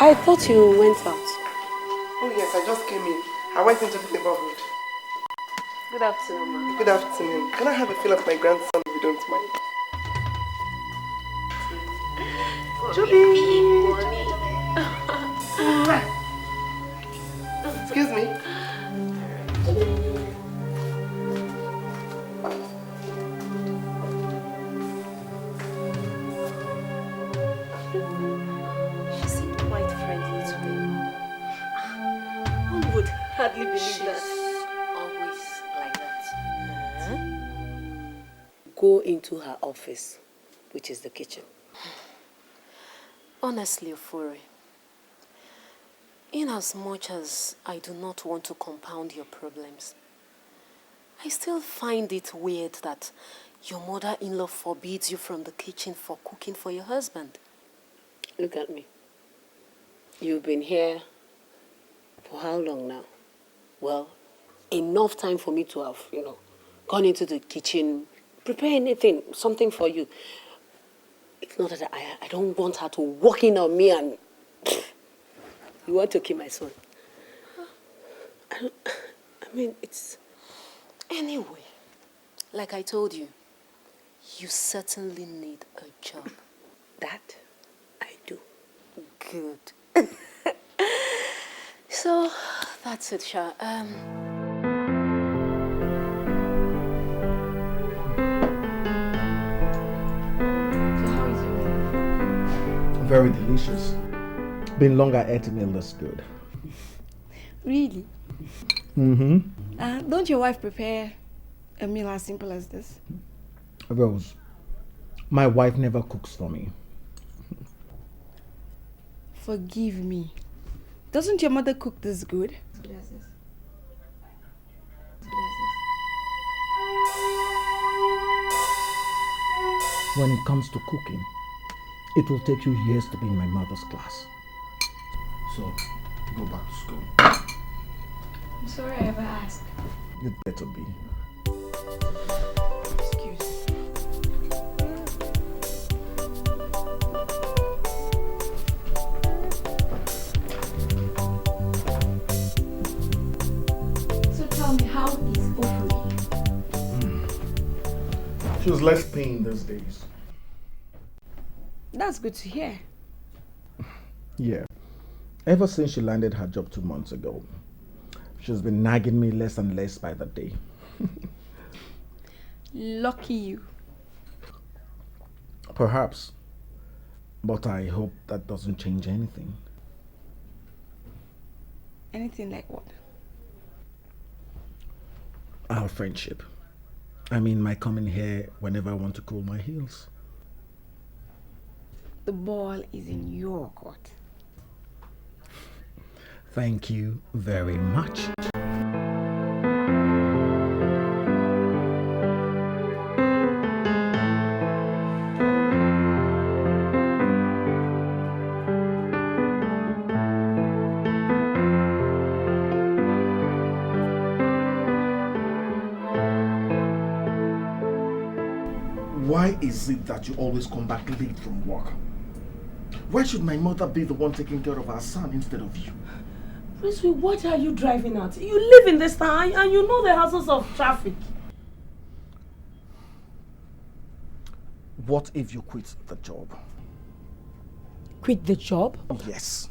I thought you went out. Oh yes, I just came in. I went into the neighborhood. Good afternoon, ma'am. Good afternoon. Can I have a feel of my grandson if you don't mind? Excuse me. She seemed quite friendly today. One would hardly believe that. Always like that. Huh? Go into her office, which is the kitchen. Honestly, Ofori, in as much as I do not want to compound your problems, I still find it weird that your mother-in-law forbids you from the kitchen for cooking for your husband. Look at me. You've been here for how long now? Well, enough time for me to have, gone into the kitchen, prepare anything, something for you. It's not that I don't want her to walk in on me and... You want to kill my son. It's... Anyway, like I told you, you certainly need a job. That I do. Good. So, that's it, Sha. Very delicious. Been long I ate a meal this good. Really? Mm-hmm. Don't your wife prepare a meal as simple as this? Rose, my wife never cooks for me. Forgive me. Doesn't your mother cook this good? When it comes to cooking, it will take you years to be in my mother's class. So, go back to school. I'm sorry I ever asked. You'd better be. Excuse me. So tell me, how is Ofri? She was less pain these days. That's good to hear. Yeah. Ever since she landed her job 2 months ago, she's been nagging me less and less by the day. Lucky you. Perhaps. But I hope that doesn't change anything. Anything like what? Our friendship. I mean, my coming here whenever I want to cool my heels. The ball is in your court. Thank you very much. Why is it that you always come back late from work? Why should my mother be the one taking care of our son instead of you? Prince, what are you driving at? You live in this town and you know the hassles of traffic. What if you quit the job? Quit the job? Yes.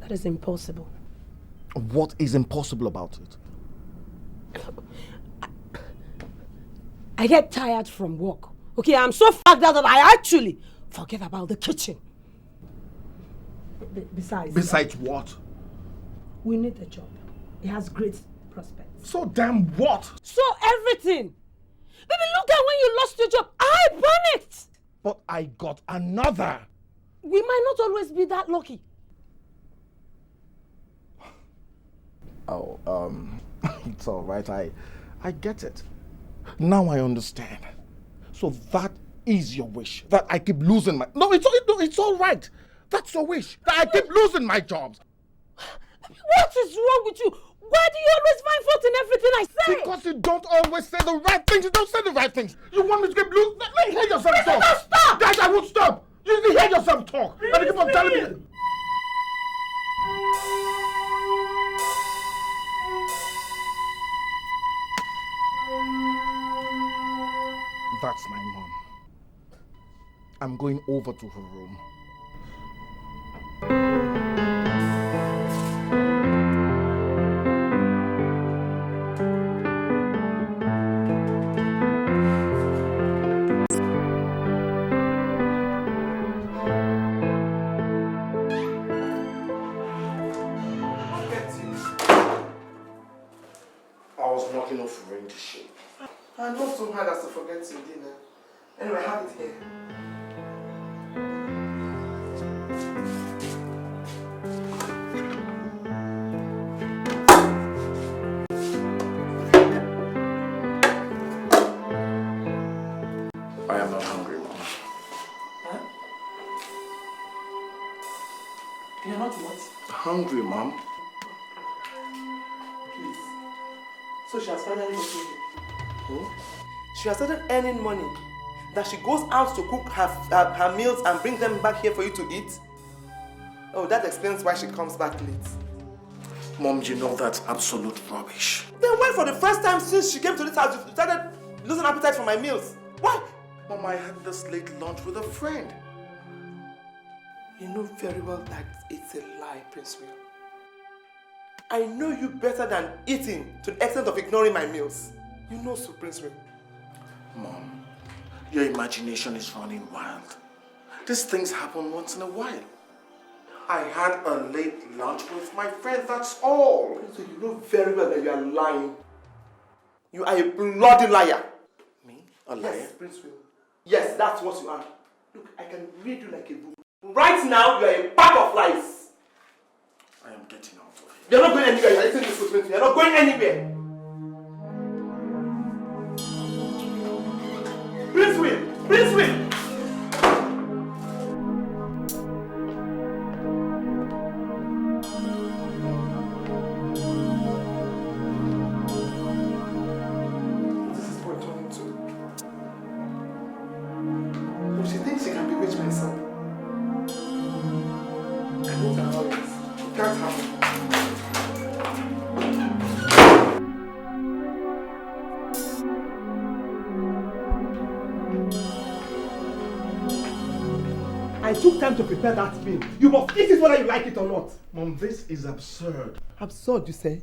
That is impossible. What is impossible about it? I get tired from work. Okay, I'm so fagged out that I actually forget about the kitchen. Besides... Besides what? We need the job. It has great prospects. So damn what? So everything! Baby, look at when you lost your job. I panicked! But I got another. We might not always be that lucky. Oh, it's all right. I get it. Now I understand. So that is your wish, that I keep losing my... No, it's all right. That's your wish, that I keep losing my jobs. Why What is wrong with you? Why do you always find fault in everything I say? Because you don't always say the right things. You don't say the right things. You want me to get blue? Let me hear yourself talk. Don't stop! Guys, I won't stop. You need to hear yourself talk. And you keep on telling me. That's my mom. I'm going over to her room. I was knocking off rain to shape. I'm not so hard as to forget your dinner. Anyway, I have it here. I am not hungry, Mom. Huh? You're not what? Hungry, Mom. Please. So she has finally gotten you. Who? She has started earning money. That she goes out to cook her meals and bring them back here for you to eat. Oh, that explains why she comes back late. Mom, you know that's absolute rubbish. Then why for the first time since she came to this house, you started losing appetite for my meals? Why? Mom, I had this late lunch with a friend. You know very well that it's a lie, Prince Will. I know you better than eating to the extent of ignoring my meals. You know so, Prince Will. Mom, your imagination is running wild. These things happen once in a while. I had a late lunch with my friend, that's all. Prince Will, you know very well that you are lying. You are a bloody liar. Me? A liar? Yes, Prince Will. Yes, that's what you are. Look, I can read you like a book. Right now, you are a pack of lies. I am getting out of here. You're not going anywhere. You're eating this food, Prince Will. You're not going anywhere. Prince Will! Prince Will! This is what I'm to. So she thinks she can bewitch my son. I won't allow it. It can't happen. I took time to prepare that meal. You must eat it whether you like it or not. Mom, this is absurd. Absurd, you say?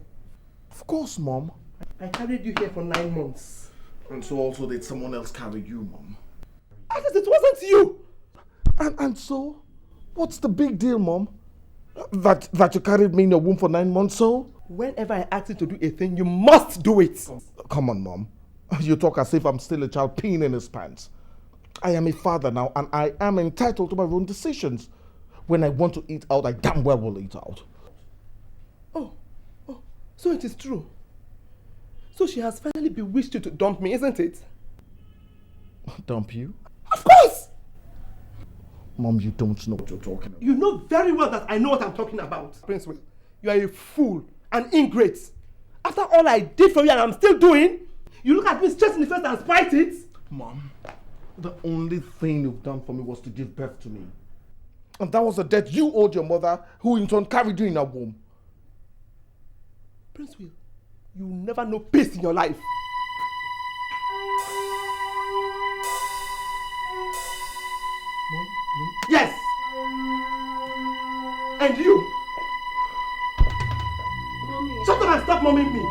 Of course, Mom. I carried you here for 9 months. And so also did someone else carry you, Mom. At least it wasn't you. And so? What's the big deal, Mom? That you carried me in your womb for 9 months, so? Whenever I ask you to do a thing, you must do it. Come on, Mom. You talk as if I'm still a child peeing in his pants. I am a father now, and I am entitled to my own decisions. When I want to eat out, I damn well will eat out. Oh, so it is true. So she has finally bewitched you to dump me, isn't it? Dump you? Of course! Mom, you don't know what you're talking about. You know very well that I know what I'm talking about. Prince Will, you are a fool, an ingrate. After all I did for you and I'm still doing, you look at me straight in the face and spite it. Mom, the only thing you've done for me was to give birth to me. And that was a debt you owed your mother, who in turn carried you in her womb. Prince Will, you will never know peace in your life. Mom, me? Yes! And you! Mommy. Shut up and stop momming me!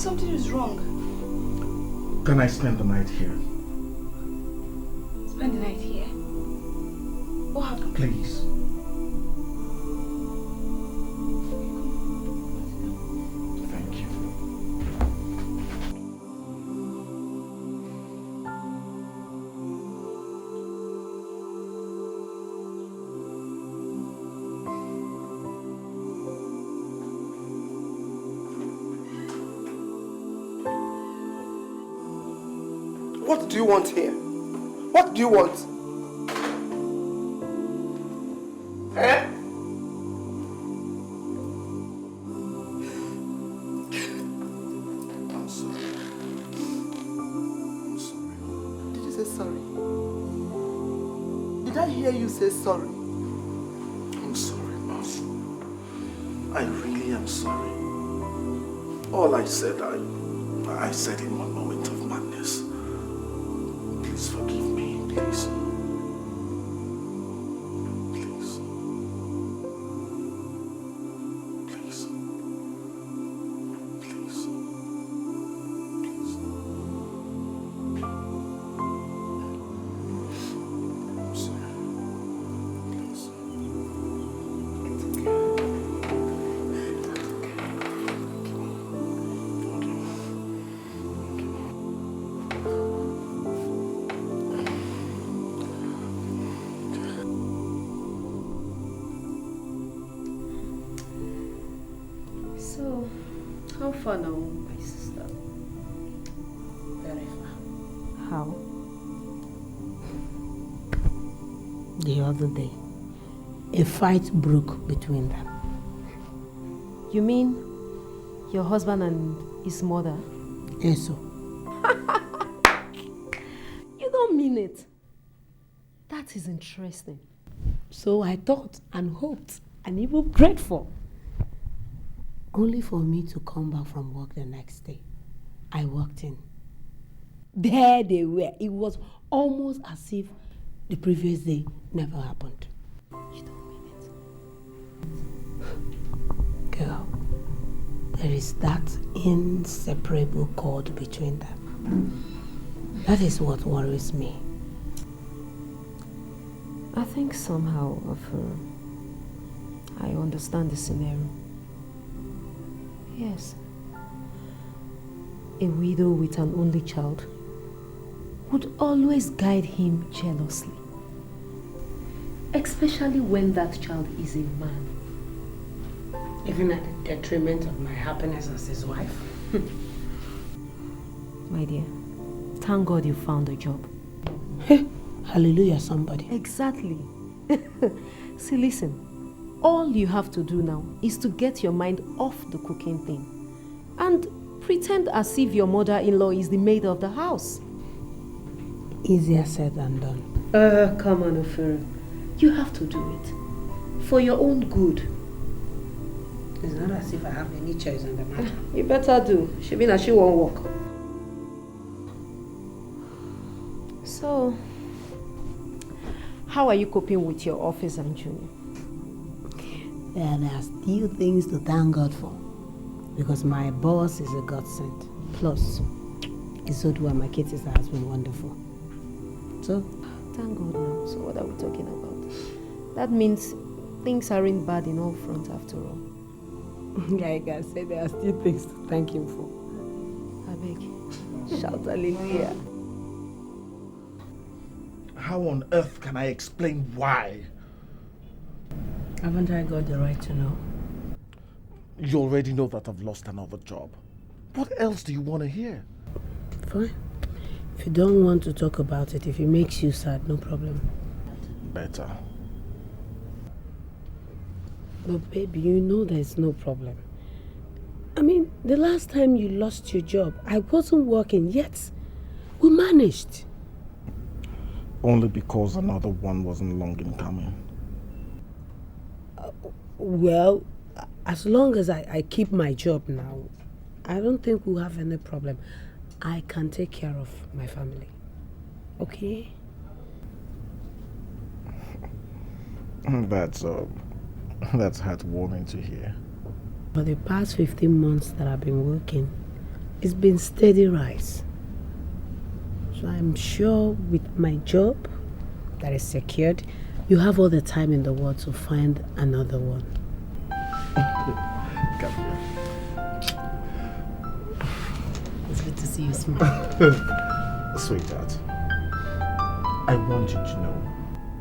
Something is wrong. Can I spend the night here? Spend the night here. What happened? Please. Thank you. What do you want here? What do you want? Eh? I'm sorry. I'm sorry. Did you say sorry? Did I hear you say sorry? I'm sorry, boss. I really am sorry. All I said, I said in one moment of madness. Please forgive me, please. Please. Please. Please. Please. I'm sorry. Please. So, how far now, my sister? Very far. How? The other day, a fight broke between them. You mean your husband and his mother? Eso. You don't mean it. That is interesting. So I thought and hoped and even prayed for. Only for me to come back from work the next day. I walked in. There they were. It was almost as if the previous day never happened. You don't mean it. Girl, there is that inseparable cord between them. That is what worries me. I think somehow I understand the scenario. Yes. A widow with an only child would always guide him jealously. Especially when that child is a man. Even at the detriment of my happiness as his wife. My dear, thank God you found a job. Hallelujah, somebody. Exactly. See, listen. All you have to do now is to get your mind off the cooking thing and pretend as if your mother-in-law is the maid of the house. Easier said than done. Come on, Ofera. You have to do it. For your own good. It's not as if I have any choice on the matter. You better do. She mean that she won't work. So, how are you coping with your office and Junior? There are still things to thank God for. Because my boss is a godsend. Plus, Isodua, my kid sister, has been wonderful. So? Thank God now. So what are we talking about? That means things aren't bad in all fronts after all. Like I said, there are still things to thank him for. I beg. Shout hallelujah. How on earth can I explain why? Haven't I got the right to know? You already know that I've lost another job. What else do you want to hear? Fine. If you don't want to talk about it, if it makes you sad, no problem. Better. But baby, you know there's no problem. I mean, the last time you lost your job, I wasn't working yet. We managed. Only because another one wasn't long in coming. Well, as long as I keep my job now, I don't think we'll have any problem. I can take care of my family. Okay? That's heartwarming to hear. For the past 15 months that I've been working, It's been steady rise. So I'm sure with my job that is secured, you have all the time in the world to find another one. Come here. It's good to see you smile. Sweetheart, I want you to know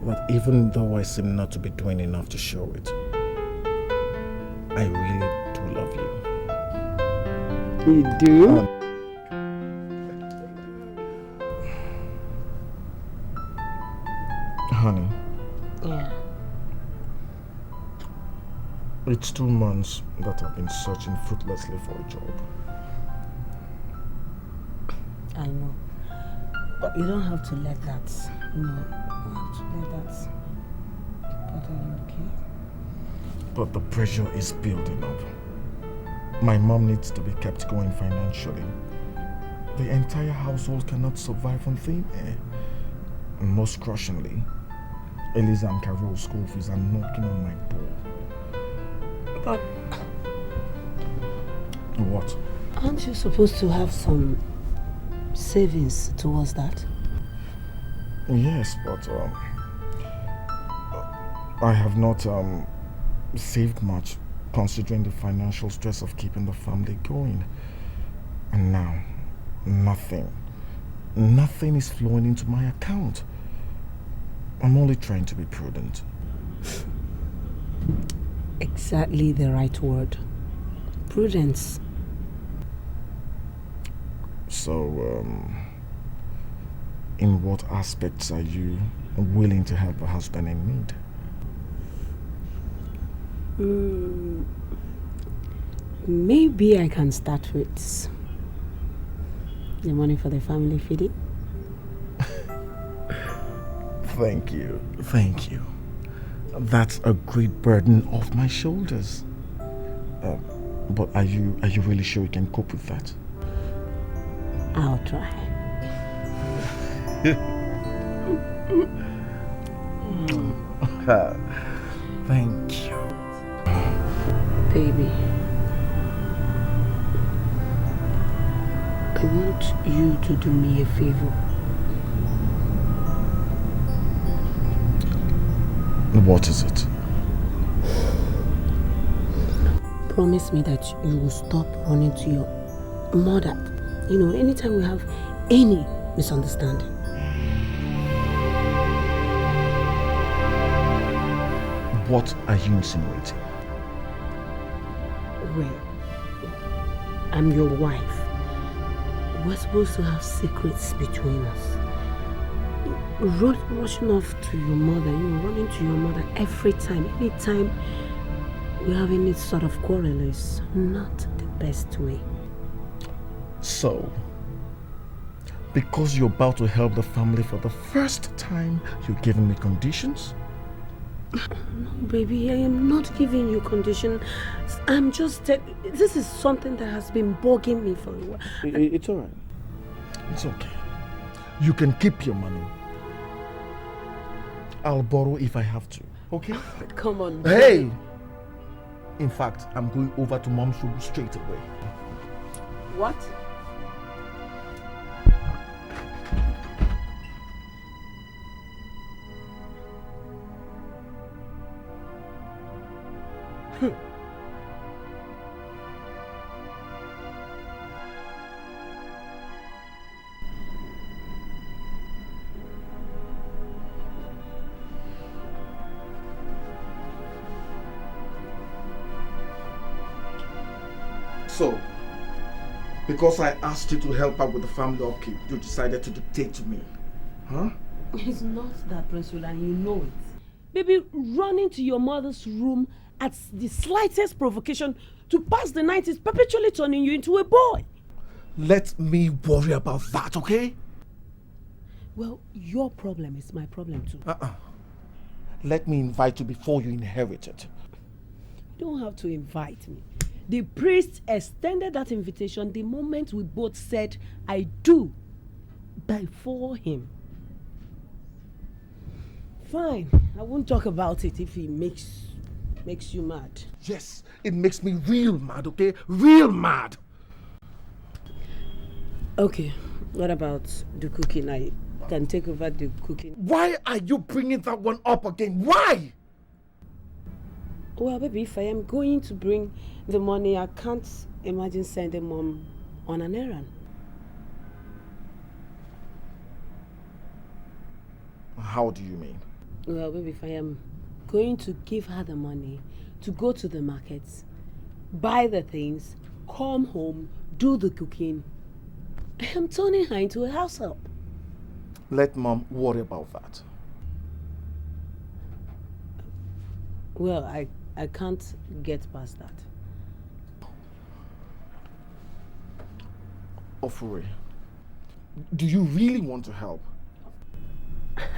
that even though I seem not to be doing enough to show it, I really do love you. You do? Honey. Yeah. It's 2 months that I've been searching fruitlessly for a job. I know. But you don't have to let that, you don't have to let that bother you, okay? But the pressure is building up. My mom needs to be kept going financially. The entire household cannot survive on thin air. And most crushingly, Eliza and Carol's school fees are knocking on my door. But What? aren't you supposed to have some savings towards that? Yes, but I have not saved much considering the financial stress of keeping the family going. And now, nothing is flowing into my account. I'm only trying to be prudent. Exactly the right word. Prudence. So, in what aspects are you willing to help a husband in need? Maybe I can start with the money for the family feeding. Thank you. That's a great burden off my shoulders. But are you really sure you can cope with that? I'll try. Thank you. Baby, I want you to do me a favor. What is it? Promise me that you will stop running to your mother. You know, anytime we have any misunderstanding. What are you insinuating? Well, I'm your wife. We're supposed to have secrets between us. Rushing off to your mother, running to your mother every time, anytime we have any sort of quarrel is not the best way. So, because you're about to help the family for the first time, you're giving me conditions? No, baby, I am not giving you condition. I'm just... this is something that has been bugging me for a while. It's alright. It's okay. You can keep your money. I'll borrow if I have to, okay? Come on. Hey! In fact, I'm going over to Mom's room straight away. What? So, because I asked you to help out with the family upkeep, you decided to dictate to me, huh? It's not that, Prince Will, and you know it. Baby, running to your mother's room at the slightest provocation to pass the night is perpetually turning you into a boy. Let me worry about that, okay? Well, your problem is my problem too. Let me invite you before you inherit it. You don't have to invite me. The priest extended that invitation the moment we both said, I do, before him. Fine, I won't talk about it if he makes you mad. Yes, it makes me real mad, okay? Real mad! Okay, what about the cooking? I can take over the cooking. Why are you bringing that one up again? Why? Well, baby, if I am going to bring the money, I can't imagine sending mom on an errand. How do you mean? Well, baby, if I am going to give her the money to go to the markets, buy the things, come home, do the cooking, I am turning her into a house help. Let mom worry about that. Well, I can't get past that. Ofure, do you really want to help?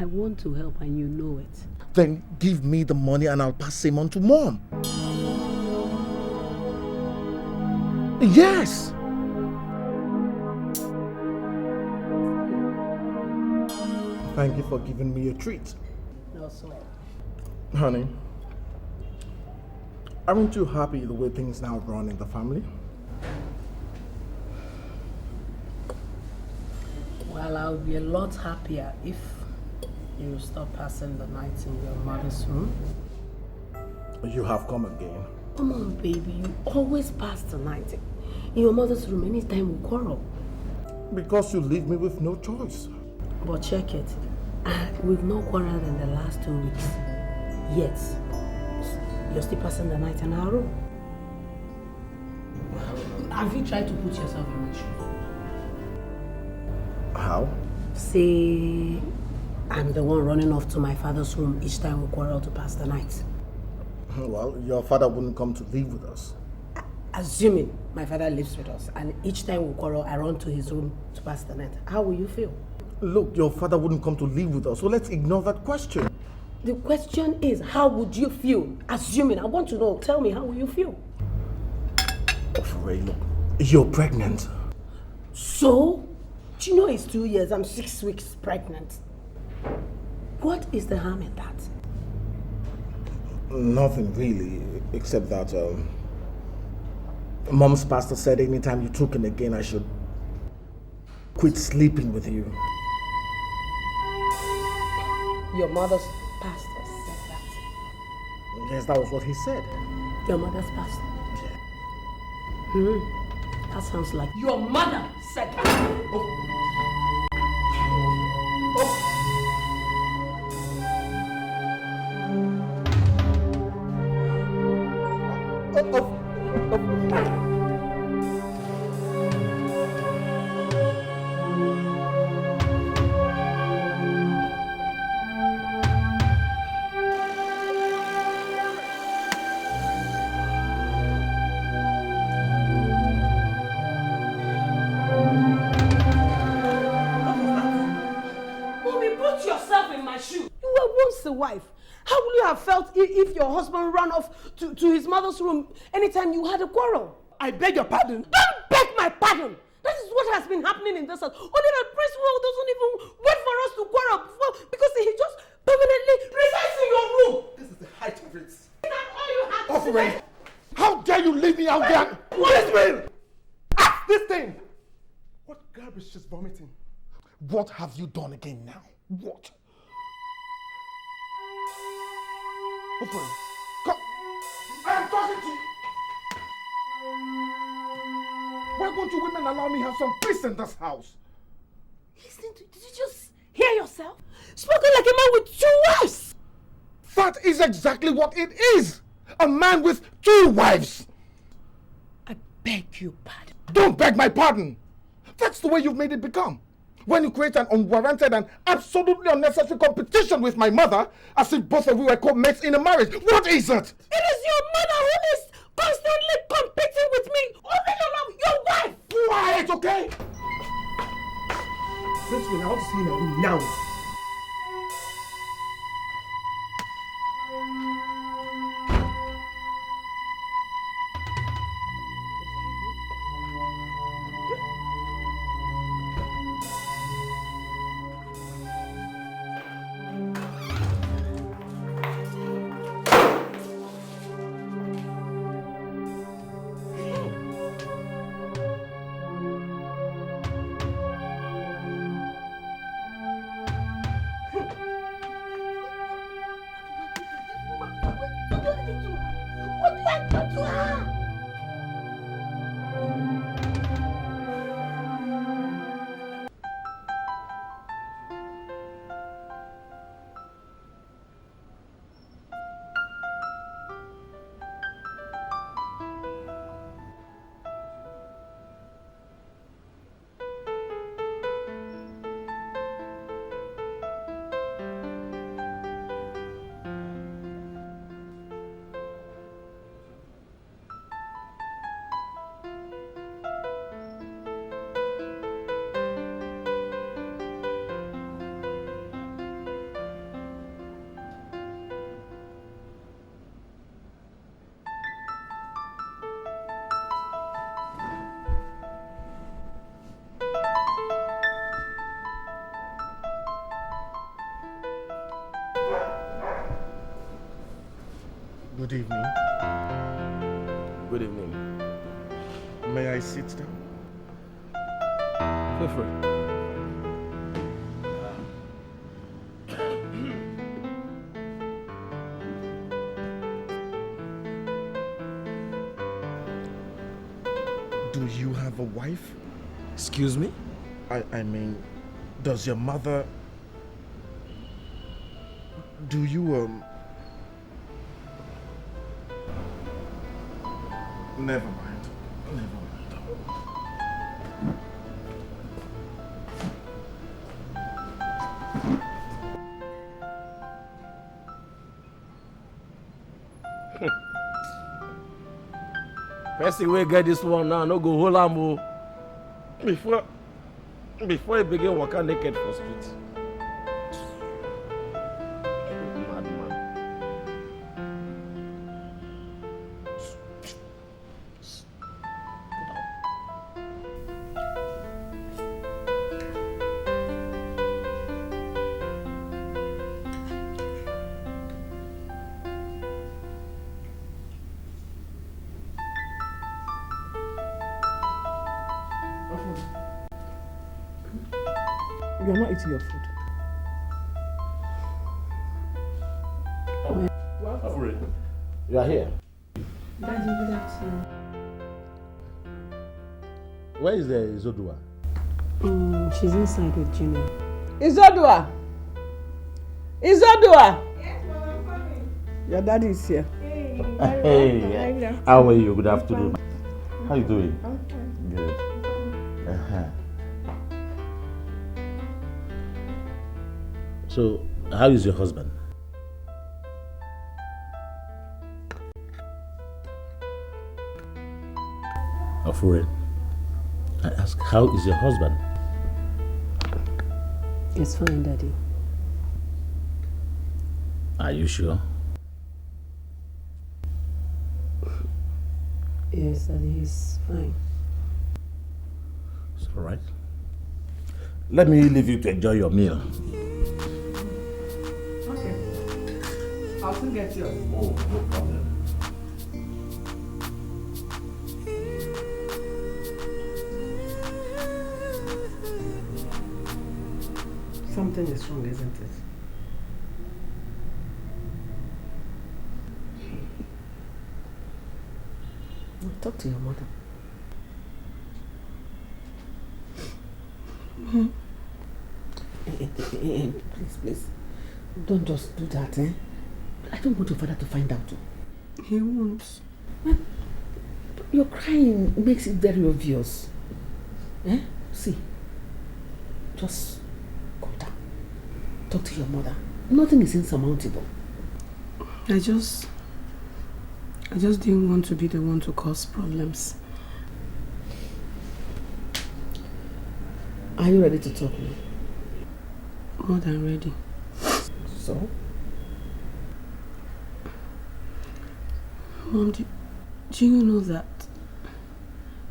I want to help and you know it. Then give me the money and I'll pass him on to mom. Yes! Thank you for giving me a treat. No sweat. Honey, aren't you happy the way things now run in the family? Well, I'll be a lot happier if you stop passing the night in your mother's room. You have come again. Come on, baby. You always pass the night in your mother's room anytime we quarrel. Because you leave me with no choice. But check it. We've not quarreled in the last 2 weeks. Yet, you're still passing the night in our room. Have you tried to put yourself in my shoes? How? Say, I'm the one running off to my father's room each time we quarrel to pass the night. Well, your father wouldn't come to live with us. Assuming my father lives with us, and each time we quarrel, I run to his room to pass the night. How will you feel? Look, your father wouldn't come to live with us, so let's ignore that question. The question is, how would you feel? Assuming, I want to know. Tell me, how will you feel? Ofure, look, you're pregnant. So? Do you know it's 2 years? I'm 6 weeks pregnant. What is the harm in that? Nothing really, except that mom's pastor said anytime you took in again, I should quit sleeping with you. Your mother's pastor said that. Yes, that was what he said. Your mother's pastor? That sounds like your mother said that. A wife. How would you have felt if your husband ran off to his mother's room anytime you had a quarrel? I beg your pardon. Don't beg my pardon! That is what has been happening in this house. Only that Prince Will doesn't even wait for us to quarrel before, because he just permanently resides in your room. This is the height of it. Is that all you have to Ofure, say? how dare you leave me out there? What is Will? Ask this thing. What garbage she's vomiting? What have you done again now? What? Ofure, come. I am talking to you. Why won't you women allow me have some peace in this house? Listen to, did you just hear yourself? Spoken like a man with 2 wives. That is exactly what it is. A man with 2 wives. I beg your pardon. Don't beg my pardon. That's the way you've made it become. When you create an unwarranted and absolutely unnecessary competition with my mother, as if both of you were co-mates in a marriage. What is it? It is your mother who is constantly competing with me over your wife. Quiet, okay? Prince Will, I want to see you in a room now. Good evening. Good evening. May I sit down? Feel free. Do you have a wife? Excuse me? I mean, does your mother... Do you, Never mind. Never mind. Person will get this one now, no go hold on. Before he begin walking naked for streets. Madman. You're not eating your food. You are here. Daddy, good afternoon. Where is the Izodua? She's inside with Junior. Izodua! Izodua! Yes, Mom, I'm coming. Your daddy is here. Hey, how are you? Good afternoon. How are you doing? I'm fine. Good. So, how is your husband? Afure, I ask, how is your husband? It's fine, Daddy. Are you sure? Yes, Daddy, he's fine. It's all right. Let me leave you to enjoy your meal. Okay. I'll soon get yours. Oh, no problem. Something is wrong, isn't it? Well, talk to your mother. Please. Don't just do that, eh? I don't want your father to find out. He won't. Your crying makes it very obvious. Eh? See. Just go down. Talk to your mother. Nothing is insurmountable. I just didn't want to be the one to cause problems. Are you ready to talk now? More than ready. So? Mom, do you know that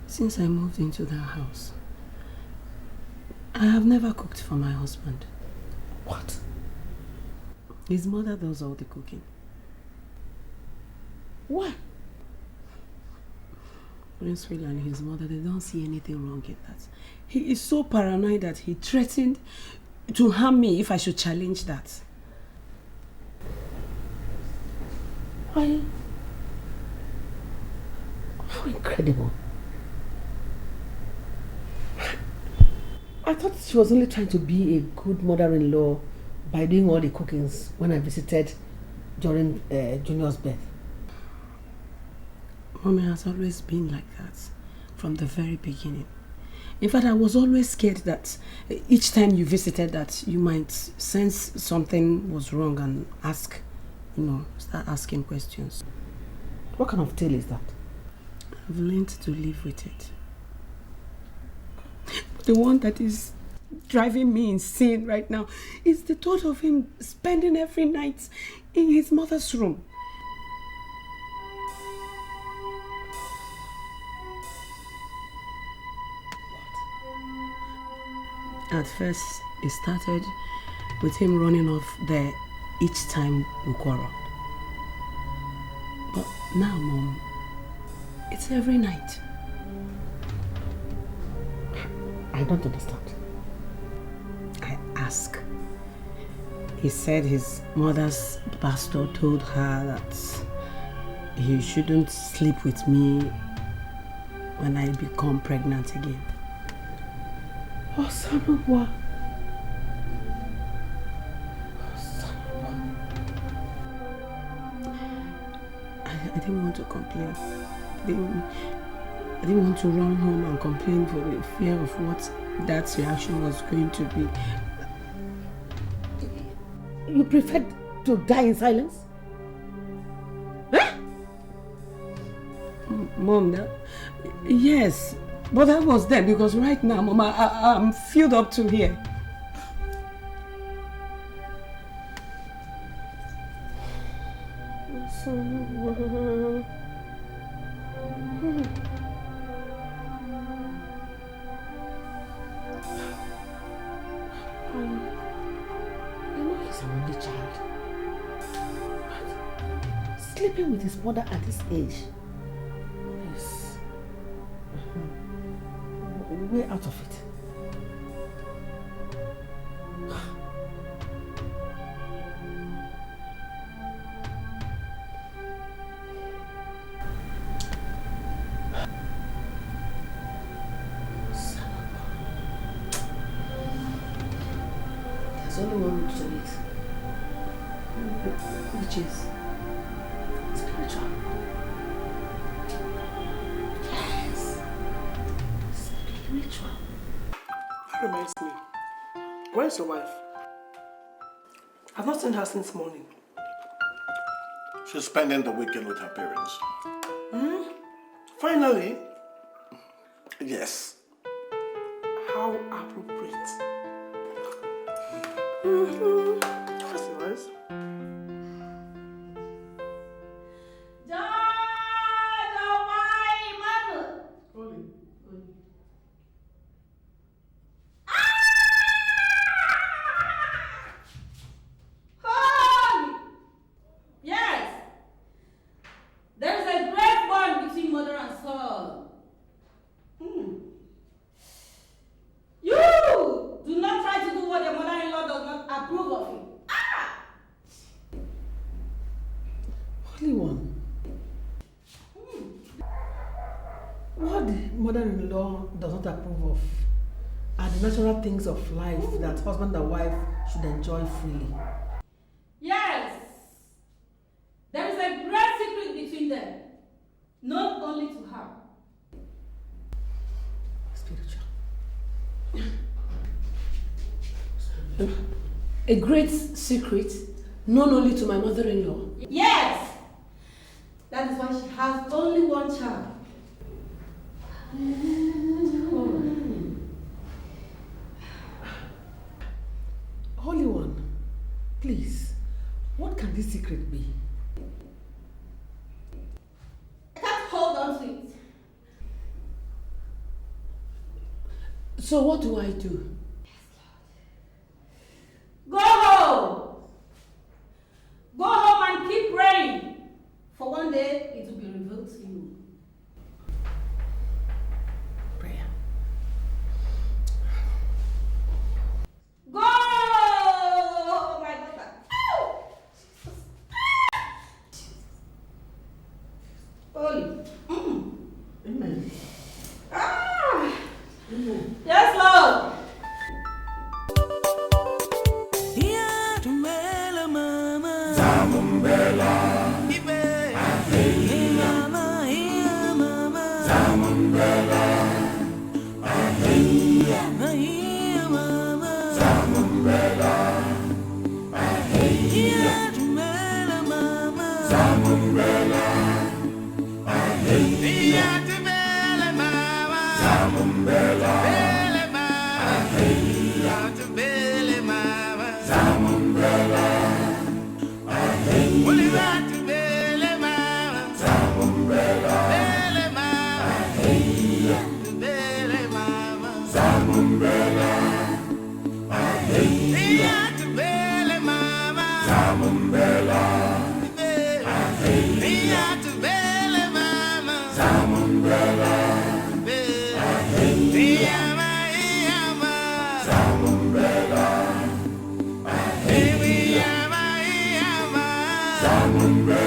since I moved into that house, I have never cooked for my husband. What? His mother does all the cooking. Why? Prince Will and his mother, they don't see anything wrong in that. He is so paranoid that he threatened to harm me if I should challenge that. Why? How incredible. I thought she was only trying to be a good mother-in-law by doing all the cookings when I visited during Junior's birth. Mommy has always been like that from the very beginning. In fact, I was always scared that each time you visited that you might sense something was wrong and ask, start asking questions. What kind of tale is that? I've learned to live with it. The one that is driving me insane right now is the thought of him spending every night in his mother's room. At first, it started with him running off there each time we quarreled. But now, Mom, it's every night. I don't understand. I ask. He said his mother's pastor told her that he shouldn't sleep with me when I become pregnant again. Oh, Sanowa. I didn't want to complain. I didn't want to run home and complain for the fear of what that reaction was going to be. You preferred to die in silence? Huh? Mom, yes, but that was then, because right now, Mom, I'm filled up to here. Sleeping with his mother at this age is way out of it. There's only one route to it, which is spiritual. Yes. Spiritual. That reminds me. Where's your wife? I've not seen her since morning. She's spending the weekend with her parents. Finally? Yes. How appropriate. That's nice. Holy One. What the mother-in-law does not approve of are the natural things of life that husband and wife should enjoy freely. Yes! There is a great secret between them, not only to her. Spiritual. A great secret known only to my mother-in-law. Yes! That is why she has only one child. Holy One, please, what can this secret be? I can't hold on to it. So what do I do? Go home! Go home and keep praying. For one day it will be revealed to you. Prayer. Go! Oh my God. Ow! Jesus. Holy. Amen. Ah! Amen. Yes, Lord. Umbrella.